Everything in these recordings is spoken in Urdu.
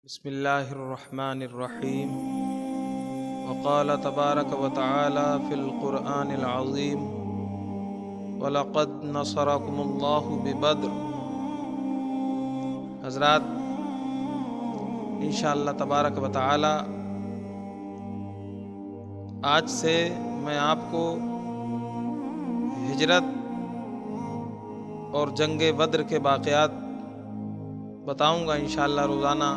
بسم اللہ الرحمن الرحیم وقال تبارک و تعالی فی القرآن العظیم وَلَقَدْ نَصَرَكُمُ اللَّهُ بِبَدْرٍ۔ حضرات، انشاءاللہ تبارک و تعالی آج سے میں آپ کو ہجرت اور جنگ بدر کے واقعات بتاؤں گا۔ انشاءاللہ روزانہ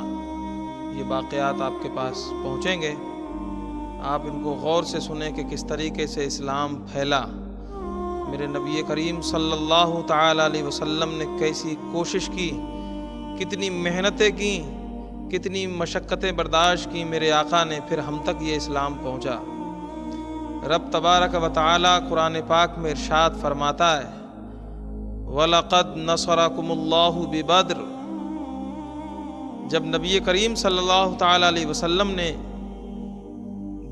یہ واقعات آپ کے پاس پہنچیں گے، آپ ان کو غور سے سنیں کہ کس طریقے سے اسلام پھیلا، میرے نبی کریم صلی اللہ تعالی علیہ وسلم نے کیسی کوشش کی، کتنی محنتیں کی، کتنی مشقتیں برداشت کی میرے آقا نے، پھر ہم تک یہ اسلام پہنچا۔ رب تبارک و تعالی قرآن پاک میں ارشاد فرماتا ہے وَلَقَدْ نَصَرَكُمُ اللَّهُ بِبَدْرٍ۔ جب نبی کریم صلی اللہ تعالی علیہ وسلم نے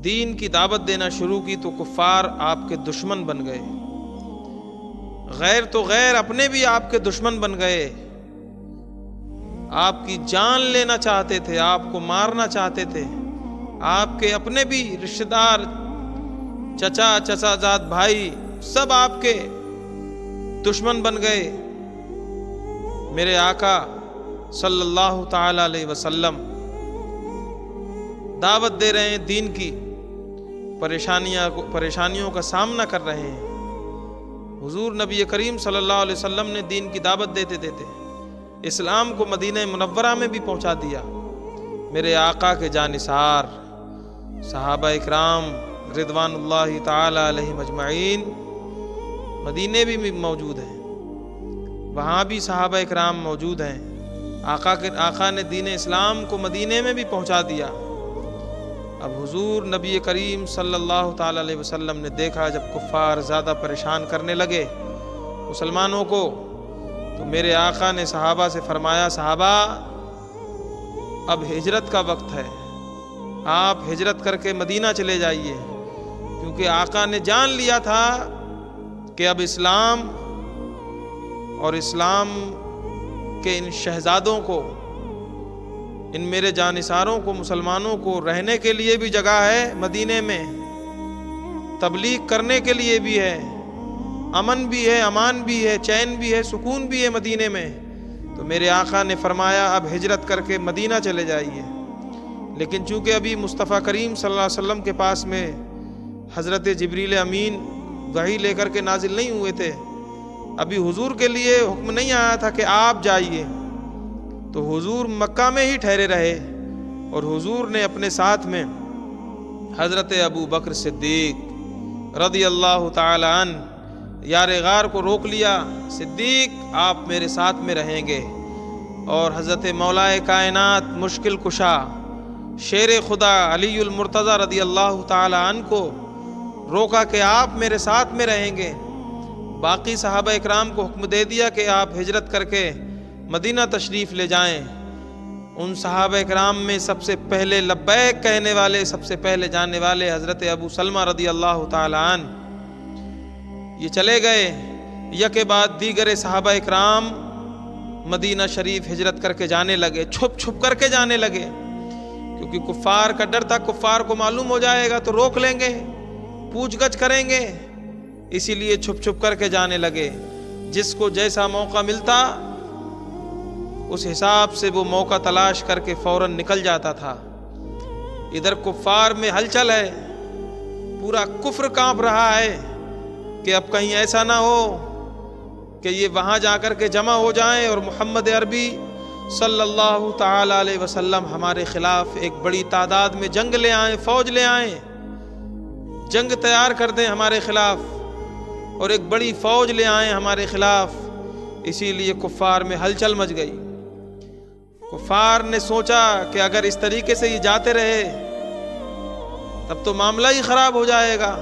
دین کی دعوت دینا شروع کی تو کفار آپ کے دشمن بن گئے، غیر تو غیر اپنے بھی آپ کے دشمن بن گئے، آپ کی جان لینا چاہتے تھے، آپ کو مارنا چاہتے تھے، آپ کے اپنے بھی رشتہ دار، چچا زاد بھائی سب آپ کے دشمن بن گئے۔ میرے آقا صلی اللہ تعالی علیہ وسلم دعوت دے رہے ہیں دین کی، پریشانیوں کا سامنا کر رہے ہیں۔ حضور نبی کریم صلی اللہ علیہ وسلم نے دین کی دعوت دیتے دیتے اسلام کو مدینہ منورہ میں بھی پہنچا دیا۔ میرے آقا کے جانثار صحابہ اکرام رضوان اللہ تعالی علیہم اجمعین مدینے بھی موجود ہیں، وہاں بھی صحابہ اکرام موجود ہیں۔ آقا نے دین اسلام کو مدینے میں بھی پہنچا دیا۔ اب حضور نبی کریم صلی اللہ تعالی علیہ وسلم نے دیکھا جب کفار زیادہ پریشان کرنے لگے مسلمانوں کو، تو میرے آقا نے صحابہ سے فرمایا صحابہ اب ہجرت کا وقت ہے، آپ ہجرت کر کے مدینہ چلے جائیے، کیونکہ آقا نے جان لیا تھا کہ اب اسلام اور اسلام کہ ان شہزادوں کو، ان میرے جانثاروں کو، مسلمانوں کو رہنے کے لیے بھی جگہ ہے مدینے میں، تبلیغ کرنے کے لیے بھی ہے، امن بھی ہے، امان بھی ہے، چین بھی ہے، سکون بھی ہے مدینے میں۔ تو میرے آقا نے فرمایا اب ہجرت کر کے مدینہ چلے جائیے۔ لیکن چونکہ ابھی مصطفیٰ کریم صلی اللہ علیہ وسلم کے پاس میں حضرت جبریل امین وحی لے کر کے نازل نہیں ہوئے تھے، ابھی حضور کے لیے حکم نہیں آیا تھا کہ آپ جائیے، تو حضور مکہ میں ہی ٹھہرے رہے، اور حضور نے اپنے ساتھ میں حضرت ابو بکر صدیق رضی اللہ تعالی عنہ یار غار کو روک لیا، صدیق آپ میرے ساتھ میں رہیں گے، اور حضرت مولا کائنات مشکل کشا شیر خدا علی المرتضی رضی اللہ تعالی عنہ کو روکا کہ آپ میرے ساتھ میں رہیں گے۔ باقی صحابہ اکرام کو حکم دے دیا کہ آپ ہجرت کر کے مدینہ تشریف لے جائیں۔ ان صحابہ اکرام میں سب سے پہلے لبیک کہنے والے، سب سے پہلے جانے والے حضرت ابو سلمہ رضی اللہ تعالی عنہ یہ چلے گئے۔ یکے بعد دیگر صحابہ اکرام مدینہ شریف ہجرت کر کے جانے لگے، چھپ چھپ کر کے جانے لگے، کیونکہ کفار کا ڈر تھا، کفار کو معلوم ہو جائے گا تو روک لیں گے، پوچھ گچھ کریں گے، اسی لیے چھپ چھپ کر کے جانے لگے۔ جس کو جیسا موقع ملتا اس حساب سے وہ موقع تلاش کر کے فوراً نکل جاتا تھا۔ ادھر کفار میں ہلچل ہے، پورا کفر کانپ رہا ہے کہ اب کہیں ایسا نہ ہو کہ یہ وہاں جا کر کے جمع ہو جائیں اور محمد عربی صلی اللہ تعالی علیہ وسلم ہمارے خلاف ایک بڑی تعداد میں جنگ لے آئیں، فوج لے آئیں، جنگ تیار کر دیں ہمارے خلاف، اور ایک بڑی فوج لے آئیں ہمارے خلاف۔ اسی لیے کفار میں ہلچل مچ گئی۔ کفار نے سوچا کہ اگر اس طریقے سے یہ جاتے رہے تب تو معاملہ ہی خراب ہو جائے گا،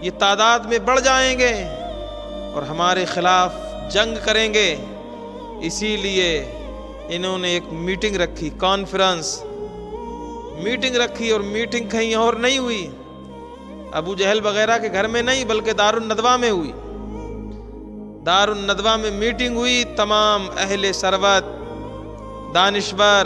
یہ تعداد میں بڑھ جائیں گے اور ہمارے خلاف جنگ کریں گے۔ اسی لیے انہوں نے ایک میٹنگ رکھی، کانفرنس میٹنگ رکھی، اور میٹنگ کہیں اور نہیں ہوئی، ابو جہل وغیرہ کے گھر میں نہیں بلکہ دار الندوہ میں ہوئی۔ دار الندوہ میں میٹنگ ہوئی، تمام اہل ثروت، دانشور،